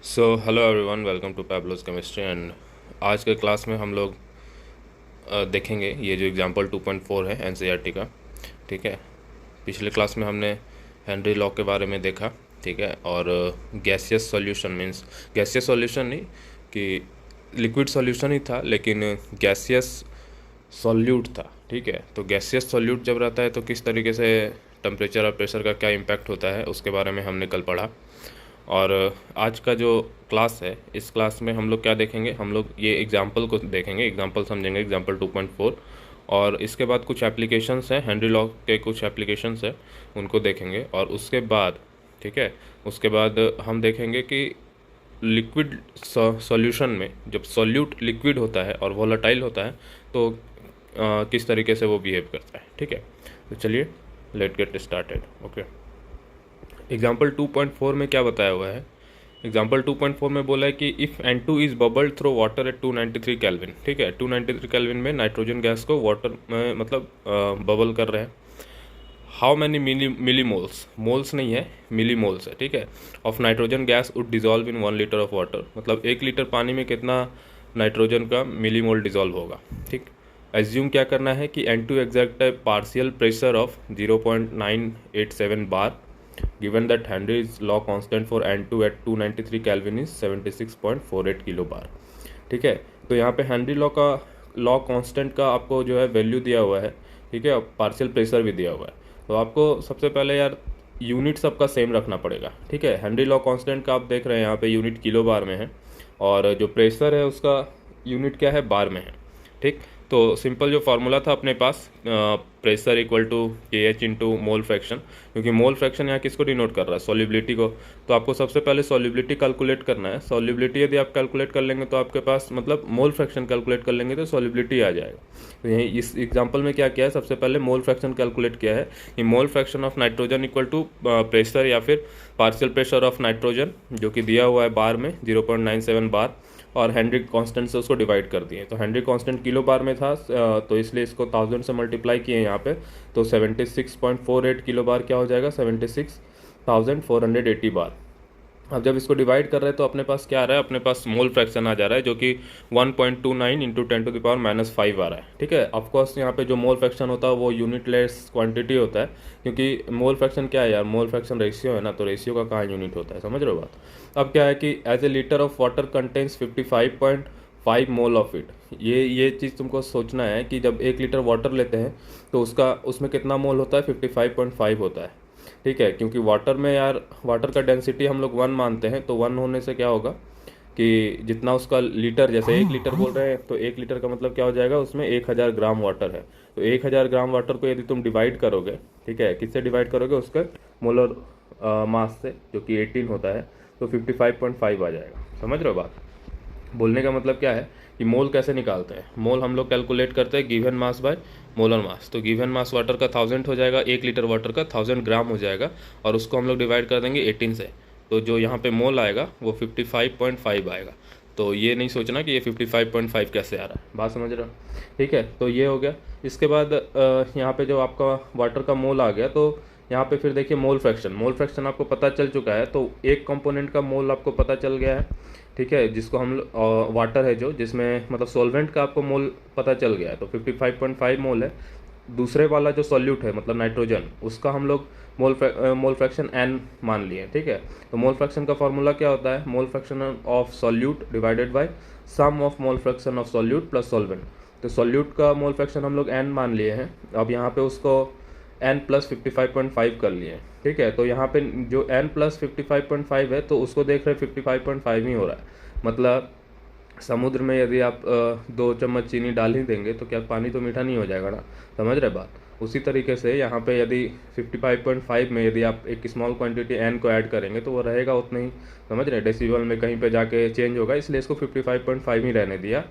So hello everyone, welcome to Pablo's chemistry. And आज के class में हम लोग देखेंगे ये जो एग्जांपल 2.4 है एनसीईआरटी का। ठीक है, पिछले क्लास में हमने हेनरी लॉ के बारे में देखा। ठीक है, और gaseous solution means gaseous solution नहीं कि लिक्विड सॉल्यूशन ही था, लेकिन गैसियस सॉल्यूट था। ठीक है, तो गैसियस सॉल्यूट जब रहता है तो किस तरीके से टेम्परेचर और प्रेशर का क्या इम्पैक्ट होता है उसके बारे में हमने कल पढ़ा। और आज का जो क्लास है, इस क्लास में हम लोग क्या देखेंगे, हम लोग ये एग्जांपल को देखेंगे, एग्जांपल समझेंगे, एग्जांपल 2.4। और इसके बाद कुछ एप्लीकेशंस हैं, हेनरी लॉ के कुछ एप्लीकेशंस हैं, उनको देखेंगे। और उसके बाद ठीक है, उसके बाद हम देखेंगे कि लिक्विड सॉल्यूशन में जब सॉल्यूट लिक्विड होता है और वोलेटाइल होता है तो किस तरीके से वो बिहेव करता है। ठीक है, तो चलिए let get started. Okay, example 2.4 में क्या बताया हुआ है। एग्जाम्पल 2.4 में बोला है कि if N2 is bubbled through water at 293 kelvin. ठीक है, 293 केल्विन में नाइट्रोजन गैस को वाटर में मतलब बबल कर रहे हैं। How many millimoles, moles नहीं है, मिली मोल्स है। ठीक है, of nitrogen gas would dissolve in 1 litre of water, मतलब 1 लीटर पानी में कितना नाइट्रोजन का मिली मोल डिजॉल्व होगा। ठीक, एज्यूम क्या करना है कि N2 एग्जैक्ट है partial pressure of 0.987 bar, given that Henry's law constant for N2 at 293 Kelvin is 76.48 kilo बार। ठीक है, तो यहाँ पे हेनरी लॉ कांस्टेंट का आपको जो है वैल्यू दिया हुआ है। ठीक है, पार्शियल प्रेशर भी दिया हुआ है। तो आपको सबसे पहले यार यूनिट सबका सेम रखना पड़ेगा। ठीक है, हेनरी लॉ कांस्टेंट का आप देख रहे हैं यहाँ पे यूनिट किलो बार में है, और जो प्रेशर है उसका यूनिट क्या है, बार में है। ठीक, तो सिंपल जो फार्मूला था अपने पास, प्रेशर इक्वल टू के एच इंटू मोल फ्रैक्शन, क्योंकि मोल फ्रैक्शन यहाँ किसको डिनोट कर रहा है, सॉल्युबिलिटी को। तो आपको सबसे पहले सॉल्युबिलिटी कैलकुलेट करना है। सॉल्युबिलिटी यदि आप कैलकुलेट कर लेंगे तो आपके पास मतलब मोल फ्रैक्शन कैलकुलेट कर लेंगे तो सॉल्युबिलिटी आ जाएगा। तो यही इस एग्जांपल में क्या किया है, सबसे पहले मोल फ्रैक्शन कैलकुलेट किया है कि mole fraction of nitrogen equal to pressure या फिर पार्शियल प्रेशर ऑफ नाइट्रोजन, जो कि दिया हुआ है बार में 0.97 बार, और हेनरी कांस्टेंट से उसको डिवाइड कर दिए। तो हेनरी कांस्टेंट किलो बार में था, तो इसलिए इसको 1000 से मल्टीप्लाई किए यहाँ पे, तो 76.48 किलो बार क्या हो जाएगा, 76,480 बार। अब जब इसको डिवाइड कर रहे हैं तो अपने पास क्या आ रहा है, अपने पास मोल फ्रैक्शन आ जा रहा है जो कि 1.29 इंटू 10⁻⁻5 आ रहा है। ठीक है, ऑफकोर्स यहाँ पे जो मोल फ्रैक्शन होता है वो यूनिट लेस क्वांटिटी होता है, क्योंकि मोल फ्रैक्शन क्या है यार, मोल फ्रैक्शन रेशियो है ना, तो रेशियो का कहाँ यूनिट होता है, समझ रहे हो बात। अब क्या है कि as a litre of water contains 55.5 mole of it. ये चीज़ तुमको सोचना है कि जब 1 लीटर वाटर लेते हैं तो उसमें कितना मोल होता है, 55.5 होता है। ठीक है, क्योंकि वाटर में यार वाटर का डेंसिटी हम लोग 1 मानते हैं, तो 1 होने से क्या होगा कि जितना उसका लीटर, जैसे 1 लीटर बोल रहे हैं तो 1 लीटर का मतलब क्या हो जाएगा, उसमें 1000 ग्राम वाटर है। तो 1000 ग्राम वाटर को यदि तुम डिवाइड करोगे, ठीक है, किससे डिवाइड करोगे, उसके मोलर मास से, जो कि 18 होता है, तो 55.5 आ जाएगा। समझ रहे हो बात। बोलने का मतलब क्या है कि मोल कैसे निकालते हैं, मोल हम लोग कैलकुलेट करते हैं given mass by molar mass. तो गिवन मास वाटर का 1000 हो जाएगा, 1 लीटर वाटर का 1000 ग्राम हो जाएगा, और उसको हम लोग डिवाइड कर देंगे 18 से, तो जो यहाँ पे मोल आएगा वो 55.5 आएगा। तो ये नहीं सोचना कि ये 55.5 कैसे आ रहा है, बात समझ रहे हो। ठीक है, तो ये हो गया। इसके बाद यहाँ पे जो आपका वाटर का मोल आ गया, तो यहाँ पे फिर देखिए मोल फ्रैक्शन, मोल फ्रैक्शन आपको पता चल चुका है, तो एक कंपोनेंट का मोल आपको पता चल गया है। ठीक है, जिसको हम वाटर है जो, जिसमें मतलब सॉल्वेंट का आपको मोल पता चल गया है, तो 55.5 मोल है। दूसरे वाला जो सॉल्यूट है मतलब नाइट्रोजन, उसका हम लोग मोल फ्रैक्शन n मान लिए। ठीक है, तो मोल फ्रैक्शन का फॉर्मूला क्या होता है, mole fraction of solute divided by sum of mole fraction of solute plus solvent. तो सॉल्यूट का मोल फ्रैक्शन हम लोग n मान लिए हैं, अब यहाँ पे उसको n प्लस 55.5 कर लिए। ठीक है, तो यहाँ पे जो n प्लस 55.5 है तो उसको देख रहे 55.5 ही हो रहा है। मतलब समुद्र में यदि आप 2 चम्मच चीनी डाल ही देंगे तो क्या पानी तो मीठा नहीं हो जाएगा ना, समझ रहे बात। उसी तरीके से यहाँ पे यदि 55.5 में यदि आप एक स्मॉल क्वांटिटी n को ऐड करेंगे तो वो रहेगा उतना ही, समझ रहे। डेसिबल में कहीं पे जाके चेंज होगा, इसलिए इसको 55.5 ही रहने दिया,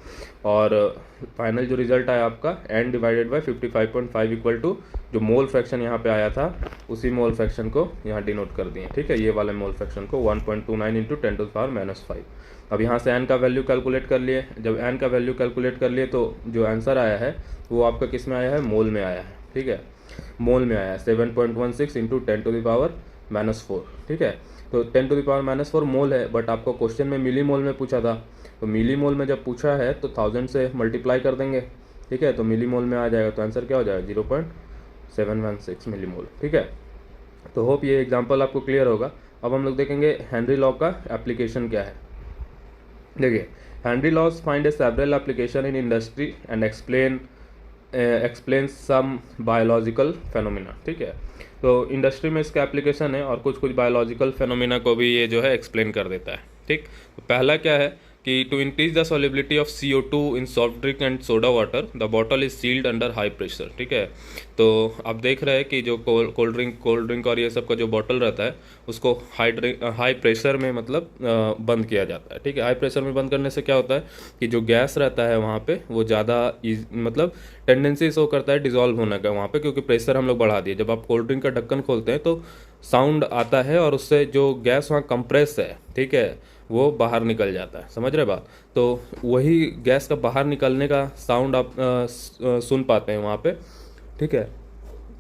और फाइनल जो रिजल्ट आया आपका n divided by 55.5 equal to जो मोल फ्रैक्शन यहाँ पे आया था, उसी मोल फ्रैक्शन को यहाँ डिनोट कर दिए। ठीक है, ये वाले मोल फ्रैक्शन को 1.29 इंटू 10⁻⁻5। अब यहाँ से n का वैल्यू कैलकुलेट कर लिए। जब n का वैल्यू कैलकुलेट कर लिए तो जो आंसर आया है वो आपका किस में आया है, मोल में आया है। ठीक है, मोल में आया है 7.16 इंटू 10⁻⁻4। ठीक है, तो 10⁻⁻⁴ मोल है, बट आपको क्वेश्चन में मिली मोल में पूछा था, तो मिली मोल में जब पूछा है तो 1000 से मल्टीप्लाई कर देंगे, ठीक है, तो मिली मोल में आ जाएगा, तो आंसर क्या हो जाएगा 0.716 मिली मोल, ठीक है। तो होप ये एग्जांपल आपको क्लियर होगा। अब हम लोग देखेंगे हेनरी लॉ का एप्लीकेशन क्या है। देखिए, Henry laws find a several application in industry and explain some biological phenomena, ठीक है। तो इंडस्ट्री में इसका एप्लीकेशन है और कुछ कुछ बायोलॉजिकल फेनोमिना को भी ये जो है एक्सप्लेन कर देता है, ठीक। तो पहला क्या है कि to increase the solubility of CO2 in soft drink and soda water the bottle is sealed under high pressure, ठीक है। तो आप देख रहे हैं कि जो कोल्ड ड्रिंक और ये सब का जो बॉटल रहता है उसको हाई प्रेशर में मतलब बंद किया जाता है, ठीक है। हाई प्रेशर में बंद करने से क्या होता है कि जो गैस रहता है वहाँ पे वो ज़्यादा मतलब टेंडेंसी शो करता है डिजॉल्व होने का वहाँ पे, क्योंकि प्रेशर हम लोग बढ़ा दिए। जब आप कोल्ड ड्रिंक का ढक्कन खोलते हैं तो साउंड आता है और उससे जो गैस वहाँ कंप्रेस है, ठीक है, वो बाहर निकल जाता है, समझ रहे बात। तो वही गैस का बाहर निकलने का साउंड आप सुन पाते हैं वहाँ पे, ठीक है।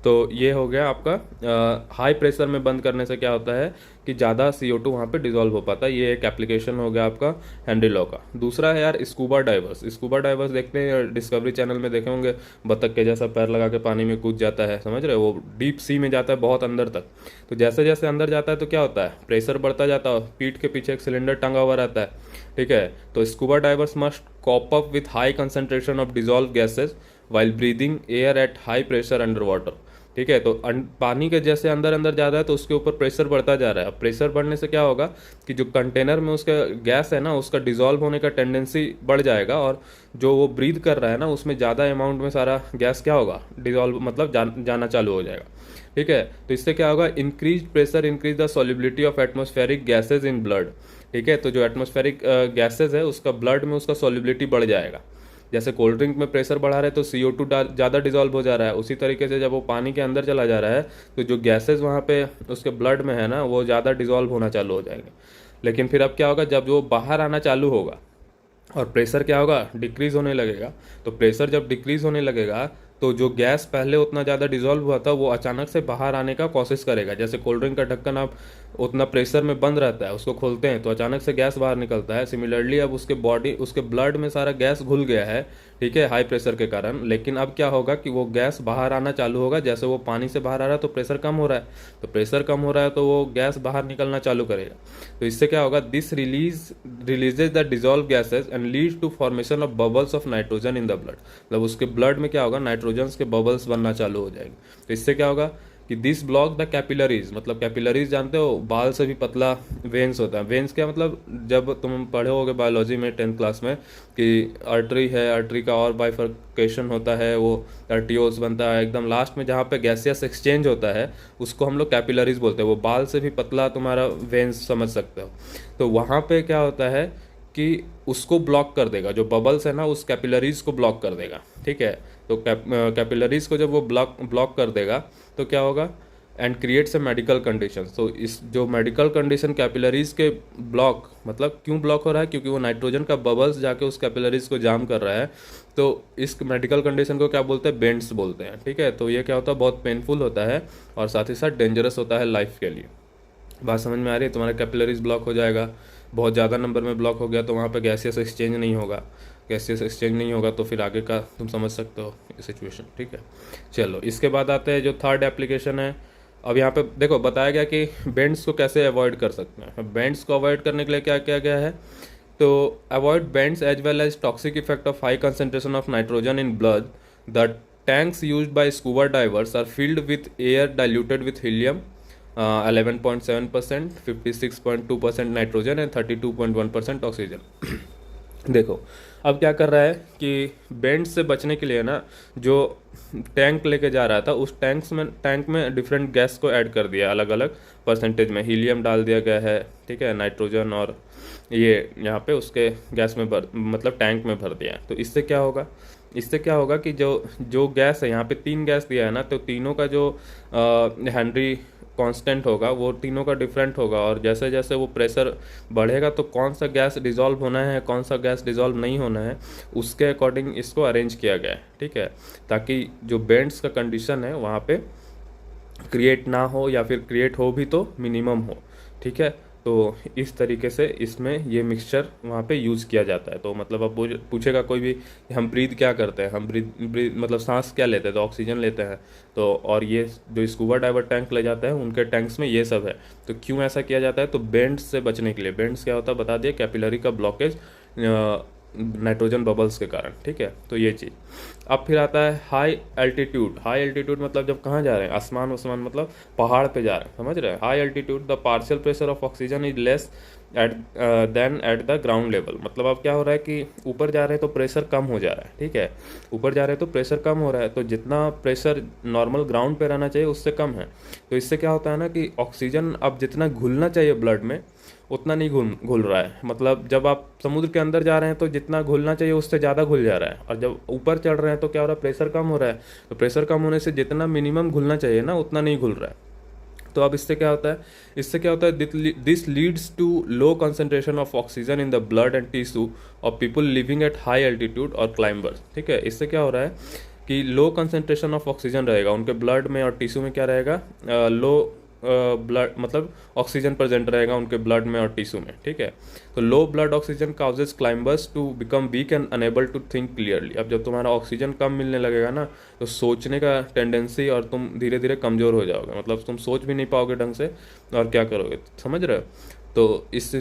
तो ये हो गया आपका हाई प्रेशर में बंद करने से क्या होता है कि ज़्यादा CO2 वहाँ पे डिजॉल्व हो पाता है। ये एक एप्लीकेशन हो गया आपका हेनरी लॉ का। दूसरा है यार स्कूबा डाइवर्स। स्कूबा डाइवर्स देखते हैं, डिस्कवरी चैनल में देखे होंगे, बतख के जैसा पैर लगा के पानी में कूद जाता है, समझ रहे हो, वो डीप सी में जाता है बहुत अंदर तक। तो जैसे जैसे अंदर जाता है तो क्या होता है, प्रेशर बढ़ता जाता है, पीठ के पीछे एक सिलेंडर टंगा हुआ रहता है, ठीक है। तो scuba divers must cope up with high concentration of dissolve gases while breathing air at high pressure under water, ठीक है। तो पानी के जैसे अंदर अंदर जा रहा है तो उसके ऊपर प्रेशर बढ़ता जा रहा है। अब प्रेशर बढ़ने से क्या होगा कि जो कंटेनर में उसका गैस है ना उसका डिजॉल्व होने का टेंडेंसी बढ़ जाएगा, और जो वो ब्रीथ कर रहा है ना उसमें ज़्यादा अमाउंट में सारा गैस क्या होगा डिजॉल्व मतलब जाना चालू हो जाएगा, ठीक है। तो इससे क्या होगा, increase pressure increase the solubility of atmospheric gases in blood, ठीक है। तो जो एटमॉस्फेरिक गैसेज है उसका ब्लड में उसका सॉलिबिलिटी बढ़ जाएगा। जैसे कोल्ड ड्रिंक में प्रेशर बढ़ा रहे तो CO2 ज़्यादा डिजॉल्व हो जा रहा है, उसी तरीके से जब वो पानी के अंदर चला जा रहा है तो जो गैसेज वहाँ पे उसके ब्लड में है ना वो ज़्यादा डिजॉल्व होना चालू हो जाएंगे। लेकिन फिर अब क्या होगा, जब वो बाहर आना चालू होगा और प्रेशर क्या होगा डिक्रीज होने लगेगा, तो प्रेशर जब डिक्रीज होने लगेगा तो जो गैस पहले उतना ज़्यादा डिजॉल्व हुआ था वो अचानक से बाहर आने का कोशिश करेगा। जैसे कोल्ड ड्रिंक का ढक्कन आप उतना प्रेशर में बंद रहता है, उसको खोलते हैं तो अचानक से गैस बाहर निकलता है। सिमिलरली अब उसके ब्लड में सारा गैस घुल गया है, ठीक है, हाई प्रेशर के कारण। लेकिन अब क्या होगा कि वो गैस बाहर आना चालू होगा, जैसे वो पानी से बाहर आ रहा है तो प्रेशर कम हो रहा है, तो प्रेशर कम हो रहा है तो वो गैस बाहर निकलना चालू करेगा। तो इससे क्या होगा, this releases the dissolve gases and leads to formation of bubbles of nitrogen in the blood. मतलब उसके ब्लड में क्या होगा, नाइट्रोजन के बबल्स बनना चालू हो जाएंगे। तो इससे क्या होगा कि दिस ब्लॉक द कैपिलरीज, मतलब कैपिलरीज जानते हो, बाल से भी पतला वेन्स होता है। वेन्स क्या मतलब, जब तुम पढ़े होगे बायोलॉजी में 10th क्लास में कि आर्टरी है, आर्टरी का और बाइफर्केशन होता है, वो आर्टियोस बनता है, एकदम लास्ट में जहाँ पे गैसियस एक्सचेंज होता है उसको हम लोग कैपिलरीज बोलते हैं। वो बाल से भी पतला तुम्हारा वेन्स समझ सकते हो। तो वहाँ पे क्या होता है कि उसको ब्लॉक कर देगा, जो बबल्स है ना उस कैपिलरीज को ब्लॉक कर देगा, ठीक है। तो कैपिलरीज को जब वो ब्लॉक कर देगा तो क्या होगा, and creates a medical condition. तो इस जो मेडिकल कंडीशन कैपिलरीज के ब्लॉक, मतलब क्यों ब्लॉक हो रहा है, क्योंकि वो नाइट्रोजन का बबल्स जाके उस कैपिलरीज को जाम कर रहा है। तो इस मेडिकल कंडीशन को क्या बोलते हैं, बेंड्स बोलते हैं, ठीक है। तो ये क्या होता है, बहुत पेनफुल होता है और साथ ही साथ डेंजरस होता है लाइफ के लिए। बात समझ में आ रही है, तुम्हारा कैपिलरीज ब्लॉक हो जाएगा, बहुत ज़्यादा नंबर में ब्लॉक हो गया तो वहाँ पे गैसियस एक्सचेंज नहीं होगा, गैसियस एक्सचेंज नहीं होगा तो फिर आगे का तुम समझ सकते हो सिचुएशन, ठीक है। चलो इसके बाद आते हैं जो थर्ड एप्लीकेशन है। अब यहाँ पे देखो बताया गया कि बेंड्स को कैसे अवॉइड कर सकते हैं। बेंड्स को अवॉइड करने के लिए क्या किया गया है, तो avoid bends as well as toxic effect of high concentration of nitrogen in blood. The tanks used by scuba divers are filled with air diluted with helium 11.7%, 56.2% nitrogen and 32.1% oxygen. देखो अब क्या कर रहा है कि बेंड से बचने के लिए ना जो टैंक लेके जा रहा था उस टैंक में डिफरेंट गैस को ऐड कर दिया, अलग अलग परसेंटेज में हीलियम डाल दिया गया है, ठीक है, नाइट्रोजन और ये यहाँ पे उसके गैस में मतलब टैंक में भर दिया है। तो इससे क्या होगा कि जो गैस है, यहाँ पे 3 गैस दिया है ना, तो तीनों का जो हेनरी कांस्टेंट होगा वो तीनों का डिफरेंट होगा, और जैसे जैसे वो प्रेशर बढ़ेगा तो कौन सा गैस डिजॉल्व होना है, कौन सा गैस डिजॉल्व नहीं होना है, उसके अकॉर्डिंग इसको अरेंज किया गया है, ठीक है, ताकि जो बेंड्स का कंडीशन है वहाँ पे क्रिएट ना हो, या फिर क्रिएट हो भी तो मिनिमम हो। ठीक है। तो इस तरीके से इसमें ये मिक्सचर वहाँ पे यूज़ किया जाता है। तो मतलब अब पूछेगा कोई भी कि हम ब्रीथ क्या करते हैं, हम ब्रीथ मतलब सांस क्या लेते हैं, तो ऑक्सीजन लेते हैं। तो और ये जो स्कूबा डाइवर टैंक ले जाते हैं उनके टैंक्स में ये सब है। तो क्यों ऐसा किया जाता है, तो बेंड्स से बचने के लिए। बेंड्स क्या होता है बता दिए, कैपिलरी का ब्लॉकेज नाइट्रोजन बबल्स के कारण, ठीक है। तो ये चीज़। अब फिर आता है हाई एल्टीट्यूड। हाई एल्टीट्यूड मतलब जब कहाँ जा रहे हैं, आसमान मतलब पहाड़ पे जा रहे हैं, समझ रहे हैं। High altitude the partial pressure of oxygen is less at than at the ground level. मतलब अब क्या हो रहा है कि ऊपर जा रहे हैं तो प्रेशर कम हो जा रहा है, ठीक है। ऊपर जा रहे हैं तो प्रेशर कम हो रहा है, तो जितना प्रेशर नॉर्मल ग्राउंड पे रहना चाहिए उससे कम है। तो इससे क्या होता है ना कि ऑक्सीजन अब जितना घुलना चाहिए ब्लड में उतना नहीं घुल रहा है। मतलब जब आप समुद्र के अंदर जा रहे हैं तो जितना घुलना चाहिए उससे ज़्यादा घुल जा रहा है, और जब ऊपर चढ़ रहे हैं तो क्या हो रहा है, प्रेशर कम हो रहा है। तो प्रेशर कम होने से जितना मिनिमम घुलना चाहिए ना उतना नहीं घुल रहा है। तो अब इससे क्या होता है, this leads to low concentration of oxygen in the blood and tissue of people living at high altitude और क्लाइंबर्स, ठीक है। इससे क्या हो रहा है कि लो कंसंट्रेशन ऑफ ऑक्सीजन रहेगा उनके ब्लड में और टिश्यू में, क्या रहेगा, लो ब्लड मतलब ऑक्सीजन प्रेजेंट रहेगा उनके ब्लड में और टिश्यू में, ठीक है। तो low blood oxygen causes climbers to become weak and unable to think clearly. अब जब तुम्हारा ऑक्सीजन कम मिलने लगेगा ना तो सोचने का टेंडेंसी, और तुम धीरे धीरे कमज़ोर हो जाओगे, मतलब तुम सोच भी नहीं पाओगे ढंग से, और क्या करोगे, समझ रहे हो। तो इस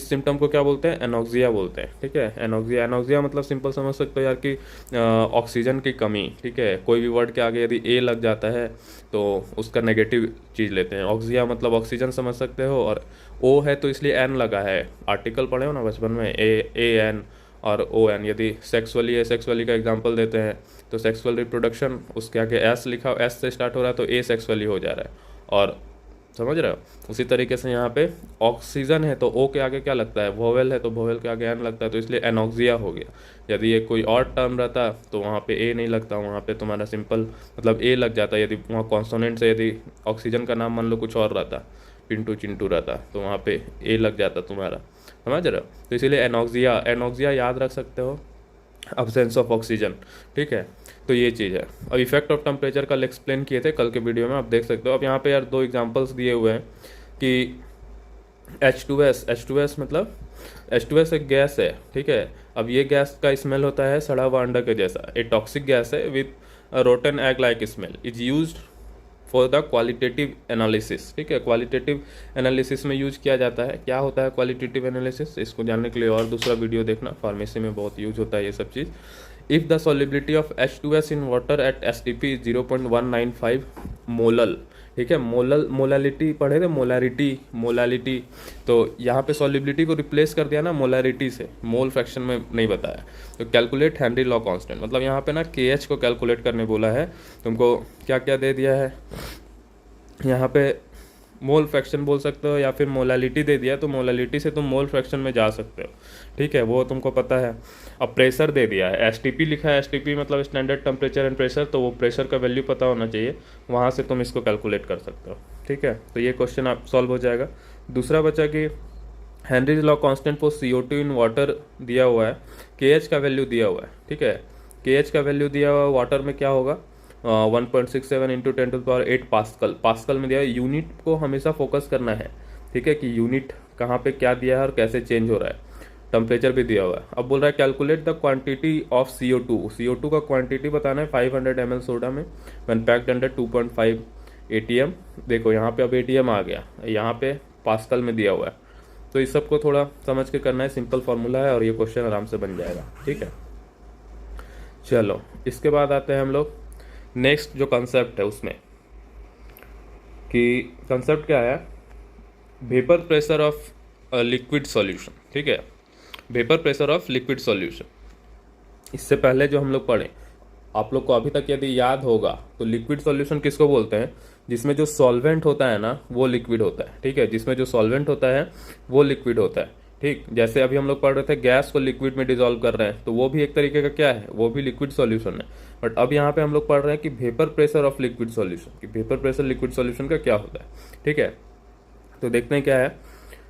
सिम्टम को क्या बोलते हैं, एनोक्सिया बोलते हैं, ठीक है। एनोक्सिया मतलब सिंपल समझ सकते हो यार कि ऑक्सीजन की कमी, ठीक है। कोई भी वर्ड के आगे यदि ए लग जाता है तो उसका नेगेटिव चीज़ लेते हैं। ऑक्सिया मतलब ऑक्सीजन समझ सकते हो, और ओ है तो इसलिए एन लगा है। आर्टिकल पढ़े हो ना बचपन में, ए एन और ओ एन। यदि सेक्सुअली है, सेक्सुअली का एग्जांपल देते हैं तो सेक्सुअल रिप्रोडक्शन, उसके आगे एस लिखा, एस से स्टार्ट हो रहा है तो ए सेक्सुअली हो जा रहा है, और समझ रहे हो। उसी तरीके से यहाँ पे ऑक्सीजन है तो ओ के आगे क्या लगता है, वोवेल है तो वोवेल के आगे एन लगता है, तो इसलिए एनोक्सिया हो गया। यदि ये कोई और टर्म रहता तो वहाँ पे ए नहीं लगता, वहाँ पे तुम्हारा सिंपल मतलब ए लग जाता। यदि वहाँ कॉन्सोनेंट से यदि ऑक्सीजन का नाम मान लो कुछ और रहता, पिंटू चिंटू रहता, तो वहाँ पे ए लग जाता तुम्हारा, समझ रहे हो। तो इसीलिए एनोक्सिया याद रख सकते हो, अब्सेंस ऑफ ऑक्सीजन, ठीक है। तो ये चीज़ है। अब इफेक्ट ऑफ टेम्परेचर कल एक्सप्लेन किए थे कल के वीडियो में, आप देख सकते हो। अब यहाँ पे यार दो एग्जांपल्स दिए हुए हैं कि H2S मतलब H2S एक गैस है, ठीक है। अब ये गैस का स्मेल होता है सड़ा हुआ अंडा के जैसा, ए टॉक्सिक गैस है with rotten egg like smell, is used for the qualitative analysis, ठीक है। क्वालिटेटिव एनालिसिस में यूज किया जाता है। क्या होता है क्वालिटेटिव एनालिसिस, इसको जानने के लिए और दूसरा वीडियो देखना, फार्मेसी में बहुत यूज होता है ये सब चीज़। If the solubility of H2S in water at STP 0.195 molal, ठीक है। मोलालिटी पढ़े थे, मोलालिटी। तो यहाँ पे सॉलिबिलिटी को रिप्लेस कर दिया ना मोलारिटी से, मोल फ्रैक्शन में नहीं बताया। तो कैलकुलेट हेनरी लॉ कांस्टेंट, मतलब यहाँ पे ना KH को कैलकुलेट करने बोला है तुमको। क्या क्या दे दिया है यहाँ पे, मोल फ्रैक्शन बोल सकते हो या फिर मोलालिटी दे दिया, तो मोलालिटी से तुम मोल फ्रैक्शन में जा सकते हो, ठीक है, वो तुमको पता है। अब प्रेशर दे दिया है, STP लिखा है, STP मतलब स्टैंडर्ड टेम्परेचर एंड प्रेशर, तो वो प्रेशर का वैल्यू पता होना चाहिए, वहाँ से तुम इसको कैलकुलेट कर सकते हो, ठीक है। तो ये क्वेश्चन आप सॉल्व हो जाएगा। दूसरा बचा कि Henry's law constant for CO2 in water दिया हुआ है, KH का वैल्यू दिया हुआ है, ठीक है। KH का वैल्यू दिया हुआ है वाटर में क्या होगा, 1.67 इंटू 10⁸ पास्कल में दिया है। यूनिट को हमेशा फोकस करना है, ठीक है, कि यूनिट कहाँ पे क्या दिया है और कैसे चेंज हो रहा है। टेम्परेचर भी दिया हुआ है। अब बोल रहा है calculate the quantity of CO2 का क्वांटिटी बताना है 500 ml सोडा में व्हेन पैक्ड अंडर 2.5 ATM। देखो यहाँ पे अब ATM आ गया, यहाँ पे पास्कल में दिया हुआ है, तो इस सब को थोड़ा समझ के करना है, सिंपल फार्मूला है और ये क्वेश्चन आराम से बन जाएगा, ठीक है। चलो इसके बाद आते हैं हम लोग नेक्स्ट जो कंसेप्ट है उसमें, कि कंसेप्ट क्या है, vapour pressure of liquid solution, ठीक है। Vapour pressure of liquid solution, इससे पहले जो हम लोग पढ़े, आप लोग को अभी तक यदि याद होगा तो लिक्विड सॉल्यूशन किसको बोलते हैं, जिसमें जो सॉल्वेंट होता है ना वो लिक्विड होता है, ठीक है। जिसमें जो सॉल्वेंट होता है वो लिक्विड होता है, ठीक। जैसे अभी हम लोग पढ़ रहे थे गैस को लिक्विड में डिसॉल्व कर रहे हैं, तो वो भी एक तरीके का क्या है, वो भी लिक्विड सॉल्यूशन है। बट अब यहाँ पे हम लोग पढ़ रहे हैं कि vapour pressure of liquid solution, कि वेपर प्रेशर लिक्विड सॉल्यूशन का क्या होता है, ठीक है। तो देखते हैं क्या है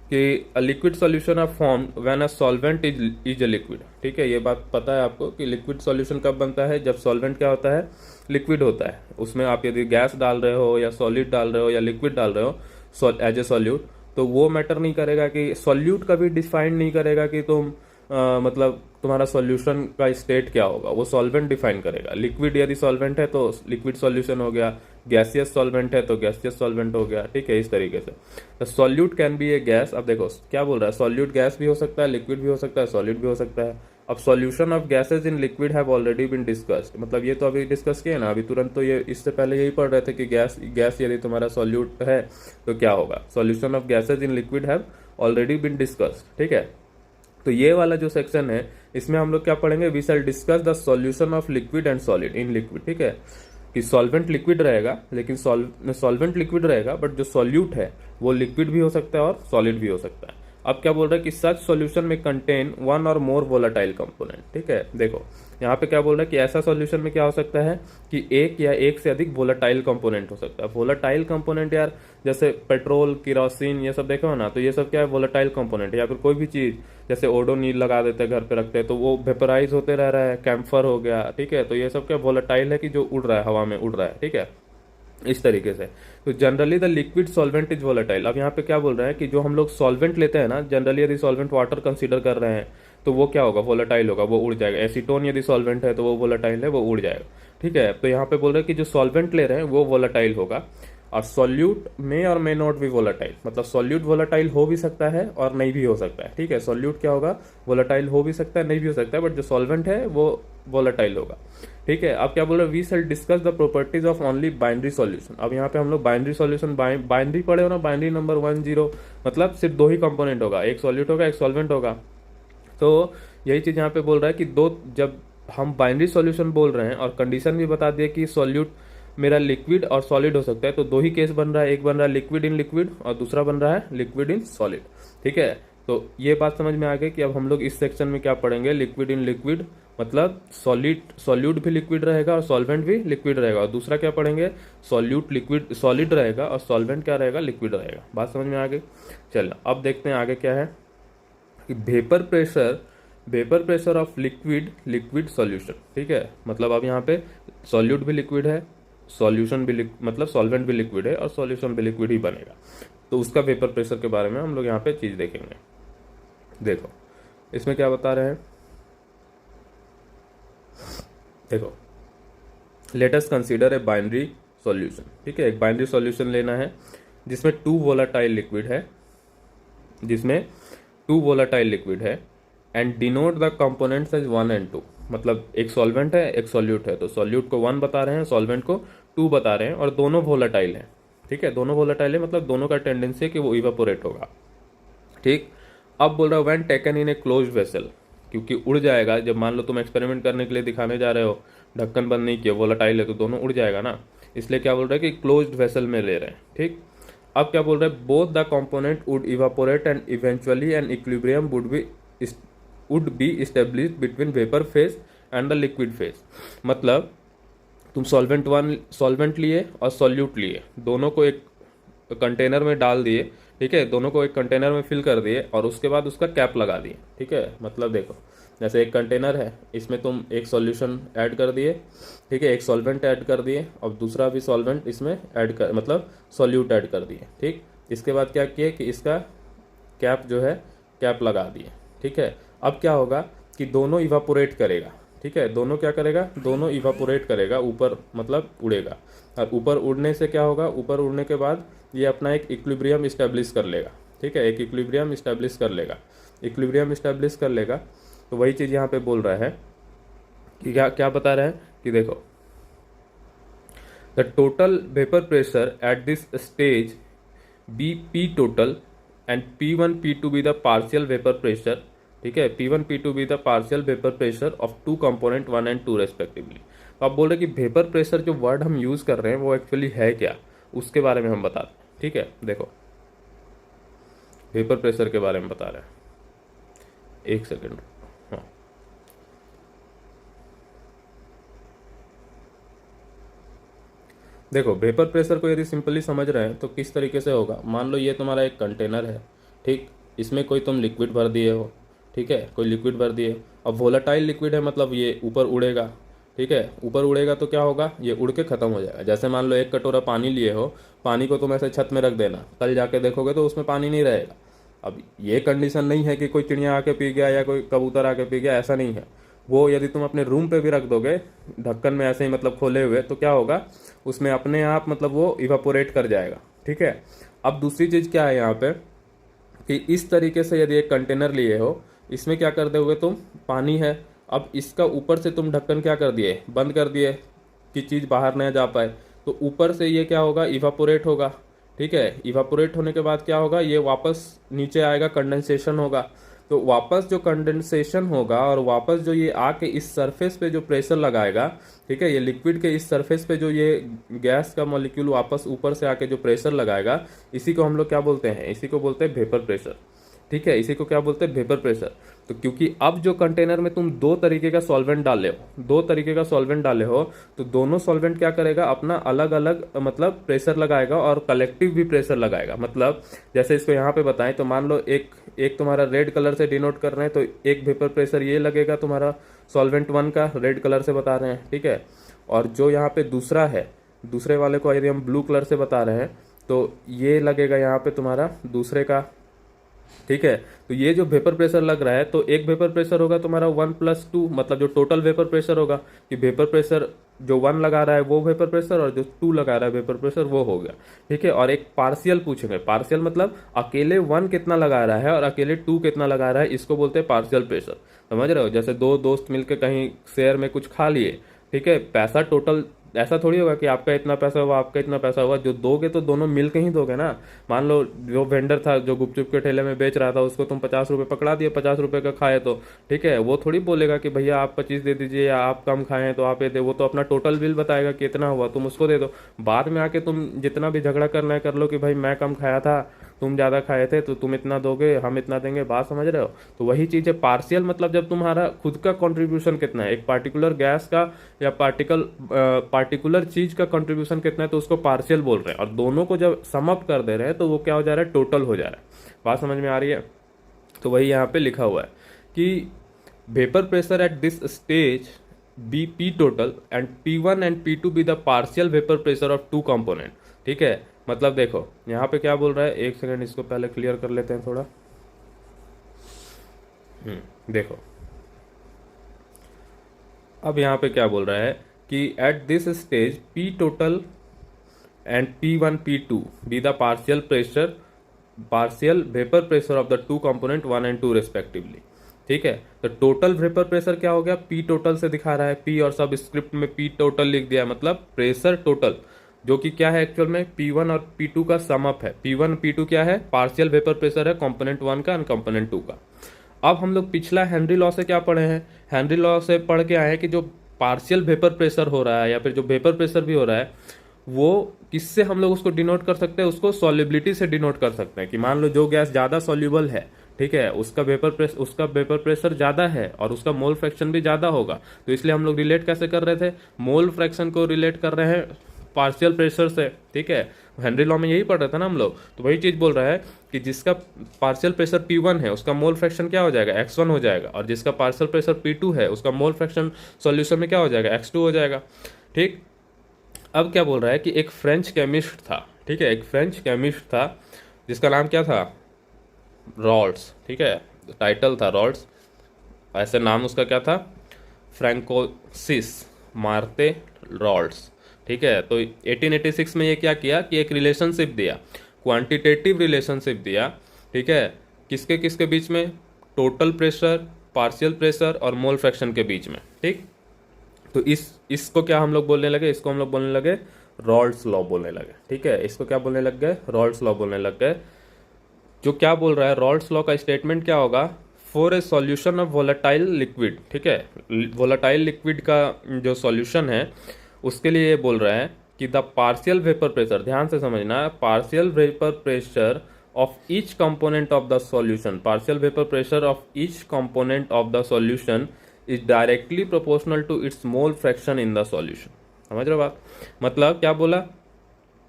कि a liquid solution are formed when a solvent is a liquid, ठीक है। ये बात पता है आपको कि लिक्विड सॉल्यूशन कब बनता है, जब सॉल्वेंट क्या होता है, लिक्विड होता है। उसमें आप यदि गैस डाल रहे हो या सॉलिड डाल रहे हो या लिक्विड डाल रहे हो एज ए सॉल्यूट, तो वो मैटर नहीं करेगा कि सॉल्यूट कभी डिफाइन नहीं करेगा कि तुम मतलब तुम्हारा सॉल्यूशन का स्टेट क्या होगा, वो सॉल्वेंट डिफाइन करेगा। लिक्विड यदि सॉल्वेंट है तो लिक्विड सॉल्यूशन हो गया, गैसियस सॉल्वेंट है तो गैसियस सॉल्वेंट हो गया, ठीक है, इस तरीके से। तो solute can be A gas. अब देखो क्या बोल रहा है, सॉल्यूट गैस भी हो सकता है, लिक्विड भी हो सकता है, सॉलिड भी हो सकता है। अब solution of gases in liquid have already been discussed, मतलब ये तो अभी डिस्कस किया ना अभी तुरंत, तो ये इससे पहले यही पढ़ रहे थे कि गैस यदि तुम्हारा सॉल्यूट है तो क्या होगा। Solution of gases in liquid have already been discussed, ठीक है। तो ये वाला जो सेक्शन है इसमें हम लोग क्या पढ़ेंगे, we shall discuss the solution of liquid and solid in liquid, ठीक है, कि सॉल्वेंट लिक्विड रहेगा, लेकिन सॉल्वेंट लिक्विड रहेगा बट जो सॉल्यूट है वो लिक्विड भी हो सकता है और सॉलिड भी हो सकता है। अब क्या बोल रहा है कि सच सॉल्यूशन में कंटेन वन और मोर वोलाटाइल कंपोनेंट, ठीक है। देखो यहाँ पे क्या बोल रहा है कि ऐसा सॉल्यूशन में क्या हो सकता है कि एक या एक से अधिक वोलाटाइल कंपोनेंट हो सकता है। वोलाटाइल कंपोनेंट यार जैसे पेट्रोल, किरोसिन, ये सब देखो ना, तो ये सब क्या है, वोलाटाइल कंपोनेंट। या फिर कोई भी चीज जैसे ओडोनिल लगा देते हैं घर पे रखते हैं तो वो वेपराइज होते रह रहा है, कैम्फर हो गया, ठीक है, तो ये सब क्या वोलाटाइल है कि जो उड़ रहा है, हवा में उड़ रहा है, ठीक है, इस तरीके से। तो generally the liquid solvent is volatile. अब यहाँ पे क्या बोल रहे हैं कि जो हम लोग सॉल्वेंट लेते हैं ना, जनरली यदि सॉल्वेंट वाटर कंसीडर कर रहे हैं तो वो क्या होगा, वोलेटाइल होगा, वो उड़ जाएगा। एसीटोन यदि सॉल्वेंट है तो वो वोलेटाइल है, वो उड़ जाएगा, ठीक है। तो यहाँ पे बोल रहे हैं कि जो सॉल्वेंट ले रहे हैं वो वोलेटाइल होगा, और सॉल्यूट में और मे नॉट बी वोलेटाइल, मतलब सॉल्यूट वोलेटाइल हो भी सकता है और नहीं भी हो सकता है, ठीक है। सॉल्यूट क्या होगा, वोलेटाइल हो भी सकता है, नहीं भी हो सकता है, बट जो सॉल्वेंट है वो वोलेटाइल होगा, ठीक है। अब क्या बोल रहे हैं, we shall discuss the properties of only binary solution. अब यहाँ पे हम लोग बाइनरी सॉल्यूशन, बाइनरी पढ़े हो ना, बाइनरी नंबर 10, मतलब सिर्फ दो ही कंपोनेंट होगा, एक सॉल्यूट होगा एक सॉल्वेंट होगा। तो यही चीज यहाँ पे बोल रहा है कि दो, जब हम बाइनरी सॉल्यूशन बोल रहे हैं और कंडीशन भी बता दिए कि सॉल्यूट मेरा लिक्विड और सॉलिड हो सकता है, तो दो ही केस बन रहा है, एक बन रहा है लिक्विड इन लिक्विड और दूसरा बन रहा है लिक्विड इन सॉलिड, ठीक है। तो ये बात समझ में आ गई कि अब हम लोग इस सेक्शन में क्या पढ़ेंगे, लिक्विड इन लिक्विड, मतलब सॉल्यूट भी लिक्विड रहेगा और सॉल्वेंट भी लिक्विड रहेगा। और दूसरा क्या पढ़ेंगे, सॉल्यूट लिक्विड सॉलिड रहेगा और सॉल्वेंट क्या रहेगा, लिक्विड रहेगा। बात समझ में आ गई। चलो अब देखते हैं आगे क्या है कि vapour pressure of liquid solution, ठीक है। मतलब अब यहाँ पे सॉल्यूट भी लिक्विड है, सॉल्यूशन भी मतलब सॉल्वेंट भी लिक्विड है और सॉल्यूशन भी लिक्विड ही बनेगा, तो उसका वेपर प्रेशर के बारे में हम लोग यहाँ पे चीज देखेंगे। देखो इसमें क्या बता रहे हैं, देखो let us consider a binary solution, ठीक है। एक बाइनरी सॉल्यूशन लेना है जिसमें टू वोलाटाइल लिक्विड है and denote the components as 1 and 2, मतलब एक सॉल्वेंट है एक सॉल्यूट है, तो सॉल्यूट को 1 बता रहे हैं, सॉल्वेंट को 2 बता रहे हैं, और दोनों वोलाटाइल हैं, ठीक है। दोनों वोलाटाइल है मतलब दोनों का टेंडेंसी है कि वो इवापोरेट होगा, ठीक। अब बोल रहा है when taken in a closed vessel, क्योंकि उड़ जाएगा। जब मान लो तुम एक्सपेरिमेंट करने के लिए दिखाने जा रहे हो, ढक्कन बंद नहीं किया, वोलाटाइल है, तो दोनों उड़ जाएगा ना, इसलिए क्या बोल रहा है कि क्लोज्ड वेसल में ले रहे हैं, ठीक। अब क्या बोल रहे हैं, both the component would evaporate and eventually an equilibrium would be established between vapour phase and the liquid phase. मतलब तुम सॉल्वेंट लिए और सॉल्यूट लिए, दोनों को एक कंटेनर में डाल दिए, ठीक है, दोनों को एक कंटेनर में फिल कर दिए और उसके बाद उसका कैप लगा दिए, ठीक है। मतलब देखो जैसे एक कंटेनर है, इसमें तुम एक सॉल्यूशन ऐड कर दिए, ठीक है, एक सॉल्वेंट ऐड कर दिए और दूसरा भी सॉल्वेंट इसमें ऐड कर, मतलब सॉल्यूट ऐड कर दिए, ठीक। इसके बाद क्या किए कि इसका कैप जो है कैप लगा दिए, ठीक है। अब क्या होगा कि दोनों इवापोरेट करेगा, ठीक है, दोनों क्या करेगा, दोनों इवापोरेट करेगा, ऊपर मतलब उड़ेगा, और ऊपर उड़ने से क्या होगा, ऊपर उड़ने के बाद ये अपना एक इक्विलिब्रियम इस्टेब्लिश कर लेगा, ठीक है, एक इक्विलिब्रियम इस्टेब्लिश कर लेगा। तो वही चीज़ यहाँ पे बोल रहा है कि क्या बता रहा है कि देखो the total vapour pressure at this stage be P total and P1 P2 be the partial vapour pressure, ठीक है, P1 P2 be the partial vapour pressure of two component 1 and 2 respectively. तो आप बोल रहे कि वेपर प्रेशर जो word हम use कर रहे हैं वो एक्चुअली है क्या, उसके बारे में हम बताते हैं, ठीक है। देखो वेपर प्रेशर के बारे में बता रहे हैं, एक सेकेंड, हाँ देखो वेपर प्रेशर को यदि सिंपली समझ रहे हैं तो किस तरीके से होगा। मान लो ये तुम्हारा एक कंटेनर है, ठीक, इसमें कोई तुम लिक्विड भर दिए हो, ठीक है, कोई लिक्विड भर दिए, अब वोलाटाइल लिक्विड है मतलब ये ऊपर उड़ेगा, ठीक है, ऊपर उड़ेगा तो क्या होगा, ये उड़ के ख़त्म हो जाएगा। जैसे मान लो एक कटोरा पानी लिए हो, पानी को तुम ऐसे छत में रख देना, कल जाके देखोगे तो उसमें पानी नहीं रहेगा। अब ये कंडीशन नहीं है कि कोई चिड़िया आके पी गया या कोई कबूतर आके पी गया, ऐसा नहीं है। वो यदि तुम अपने रूम पे भी रख दोगे ढक्कन में ऐसे ही मतलब खोले हुए, तो क्या होगा, उसमें अपने आप मतलब वो इवापोरेट कर जाएगा। ठीक है, अब दूसरी चीज़ क्या है यहाँ पे कि इस तरीके से यदि एक कंटेनर लिए हो, इसमें क्या कर दोगे तुम, पानी है, अब इसका ऊपर से तुम ढक्कन क्या कर दिए, बंद कर दिए कि चीज़ बाहर न जा पाए, तो ऊपर से ये क्या होगा, इवापोरेट होगा। ठीक है, इवापोरेट होने के बाद क्या होगा, ये वापस नीचे आएगा, कंडेंसेशन होगा। तो वापस जो कंडेंसेशन होगा और वापस जो ये आके इस सरफेस पे जो प्रेशर लगाएगा, ठीक है, ये लिक्विड के इस सरफेस पे जो ये गैस का मॉलिक्यूल वापस ऊपर से आके जो प्रेशर लगाएगा, इसी को हम लोग क्या बोलते हैं, इसी को बोलते हैं वेपर प्रेशर। ठीक है, इसी को क्या बोलते हैं, वेपर प्रेशर। तो क्योंकि अब जो कंटेनर में तुम दो तरीके का सॉल्वेंट डाले हो, दो तरीके का सॉल्वेंट डाले हो, तो दोनों सॉल्वेंट क्या करेगा, अपना अलग अलग मतलब प्रेशर लगाएगा और कलेक्टिव भी प्रेशर लगाएगा। मतलब जैसे इसको यहाँ पे बताएं तो मान लो एक तुम्हारा रेड कलर से डिनोट कर रहे हैं, तो एक वेपर प्रेशर ये लगेगा तुम्हारा सॉल्वेंट 1 का, रेड कलर से बता रहे हैं। ठीक है, और जो यहाँ पे दूसरा है, दूसरे वाले को यदि हम ब्लू कलर से बता रहे हैं, तो ये लगेगा यहाँ पे तुम्हारा दूसरे का। ठीक है, तो ये जो वेपर प्रेशर लग रहा है, तो एक वेपर प्रेशर होगा तुम्हारा 1+2, मतलब जो टोटल वेपर प्रेशर होगा, कि वेपर प्रेशर जो 1 लगा रहा है वो वेपर प्रेशर, और जो 2 लगा रहा है वेपर प्रेशर वो हो गया। ठीक है, और एक पार्शियल पूछेंगे, पार्शियल मतलब अकेले 1 कितना लगा रहा है और अकेले 2 कितना लगा रहा है, इसको बोलते हैं पार्शियल प्रेशर। समझ रहे हो, जैसे दो दोस्त मिलकर कहीं शेयर में कुछ खा लिए, ठीक है, पैसा टोटल ऐसा थोड़ी होगा कि आपका इतना पैसा हुआ, आपका इतना पैसा हुआ, जो दोगे तो दोनों मिल के ही दोगे ना। मान लो जो वेंडर था जो गुपचुप के ठेले में बेच रहा था, उसको तुम 50 रुपये पकड़ा दिए, 50 रुपये का खाए तो ठीक है, वो थोड़ी बोलेगा कि भैया आप 25 दे दीजिए या आप कम खाएं तो आप ये दे, वो तो अपना टोटल बिल बताएगा कि इतना हुआ, तुम उसको दे दो। बाद में आके तुम जितना भी झगड़ा करना है कर लो कि भाई मैं कम खाया था, तुम ज़्यादा खाए थे, तो तुम इतना दोगे, हम इतना देंगे। बात समझ रहे हो, तो वही चीज़ है पार्शियल, मतलब जब तुम्हारा खुद का कंट्रीब्यूशन कितना है, एक पार्टिकुलर गैस का या पार्टिकुलर चीज़ का कंट्रीब्यूशन कितना है, तो उसको पार्शियल बोल रहे हैं। और दोनों को जब सम अप कर दे रहे हैं तो वो क्या हो जा रहा है, टोटल हो जा रहा है। बात समझ में आ रही है, तो वही यहाँ पे लिखा हुआ है कि vapour pressure at this stage be P total and P1 and P2 be the partial vapour pressure of 2 component. ठीक है, मतलब देखो यहाँ पे क्या बोल रहा है, एक सेकंड इसको पहले क्लियर कर लेते हैं थोड़ा। देखो अब यहाँ पे क्या बोल रहा है कि eight this stage P total and P1 P2 be the partial vapour pressure of the 2 component 1 and 2 respectively. ठीक है, तो टोटल वेपर प्रेशर क्या हो गया, P टोटल से दिखा रहा है, P और सब स्क्रिप्ट में P टोटल लिख दिया, मतलब प्रेशर टोटल, जो कि क्या है एक्चुअल में P1 और P2 का सम अप है। P1 P2 क्या है, पार्शियल वेपर प्रेशर है कंपोनेंट 1 का एंड कंपोनेंट 2 का। अब हम लोग पिछला हेनरी लॉ से क्या पढ़े हैं, हेनरी लॉ से पढ़ के आए हैं कि जो पार्शियल वेपर प्रेशर हो रहा है या फिर जो वेपर प्रेशर भी हो रहा है, वो किससे हम लोग उसको डिनोट कर सकते हैं, उसको सॉल्युबिलिटी से डिनोट कर सकते हैं। कि मान लो जो गैस ज़्यादा सॉल्युबल है, ठीक है, उसका वेपर प्रेशर ज़्यादा है और उसका मोल फ्रैक्शन भी ज़्यादा होगा, तो इसलिए हम लोग रिलेट कैसे कर रहे थे, मोल फ्रैक्शन को रिलेट कर रहे हैं पार्शियल प्रेशर से। ठीक है, हेनरी लॉ में यही पढ़ रहे थे ना हम लोग, तो वही चीज़ बोल रहा है कि जिसका पार्शियल प्रेशर P1 है उसका मोल फ्रैक्शन क्या हो जाएगा, X1 हो जाएगा, और जिसका पार्शियल प्रेशर P2 है उसका मोल फ्रैक्शन सॉल्यूशन में क्या हो जाएगा, X2 हो जाएगा। ठीक, अब क्या बोल रहा है कि एक फ्रेंच केमिस्ट था, ठीक है, एक फ्रेंच केमिस्ट था जिसका नाम क्या था, रॉल्ड्स। ठीक है, टाइटल था रॉल्ड्स, ऐसे नाम उसका क्या था, फ्रैंकोसिस मार्ते रॉल्ड्स। ठीक है, तो 1886 में ये क्या किया कि एक रिलेशनशिप दिया, क्वांटिटेटिव रिलेशनशिप दिया। ठीक है, किसके किसके बीच में, टोटल प्रेशर, पार्शियल प्रेशर और मोल फ्रैक्शन के बीच में। ठीक, तो इसको क्या हम लोग बोलने लगे, इसको हम लोग बोलने लगे रॉल्ड्स लॉ बोलने लगे। ठीक है, इसको क्या बोलने लग गए, रॉल्ड्स लॉ बोलने लग गए। जो क्या बोल रहा है, रॉल्ड्स लॉ का स्टेटमेंट क्या होगा, for a solution of volatile liquid. ठीक है, वोलेटाइल लिक्विड का जो सॉल्यूशन है उसके लिए ये बोल रहा है कि द पार्शियल वेपर प्रेशर, ध्यान से समझना, partial vapour pressure of each component of the solution, partial vapour pressure of each component of the solution is directly proportional to its mole fraction in the solution. समझ रहे हो बात, मतलब क्या बोला,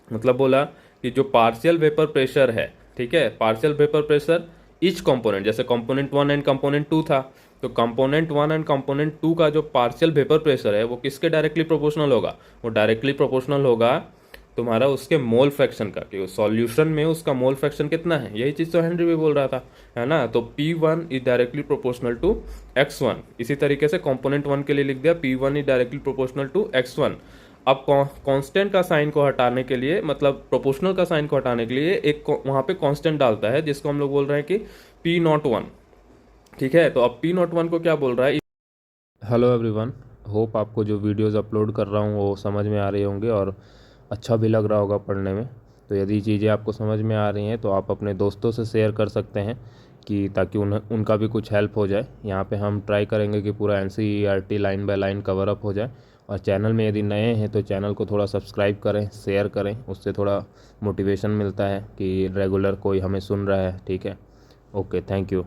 मतलब बोला कि जो पार्शियल वेपर प्रेशर है, ठीक है, partial vapour pressure each component, जैसे कंपोनेंट 1 एंड कंपोनेंट 2 था, तो कंपोनेंट 1 एंड कंपोनेंट 2 का जो पार्शियल वेपर प्रेशर है वो किसके डायरेक्टली प्रोपोर्शनल होगा, वो डायरेक्टली प्रोपोर्शनल होगा तुम्हारा उसके मोल फ्रैक्शन का, कि सॉल्यूशन में उसका मोल फ्रैक्शन कितना है। यही चीज़ तो हेनरी भी बोल रहा था, है ना। तो P1 is directly proportional to X1। इसी तरीके से कंपोनेंट 1 के लिए लिख दिया P1 is directly proportional to X1। अब कांस्टेंट का साइन को हटाने के लिए, मतलब प्रोपोर्शनल का साइन को हटाने के लिए एक वहाँ पे कांस्टेंट डालता है, जिसको हम लोग बोल रहे हैं कि P01। ठीक है, तो अब P01 को क्या बोल रहा है। हेलो एवरीवन, होप आपको जो वीडियोस अपलोड कर रहा हूँ वो समझ में आ रही होंगे और अच्छा भी लग रहा होगा पढ़ने में। तो यदि चीज़ें आपको समझ में आ रही हैं तो आप अपने दोस्तों से शेयर कर सकते हैं, कि ताकि उनका भी कुछ हेल्प हो जाए। यहाँ पे हम ट्राई करेंगे कि पूरा NCERT line by line cover up हो जाए। और चैनल में यदि नए हैं तो चैनल को थोड़ा सब्सक्राइब करें, शेयर करें, उससे थोड़ा मोटिवेशन मिलता है कि रेगुलर कोई हमें सुन रहा है। ठीक है, ओके, थैंक यू।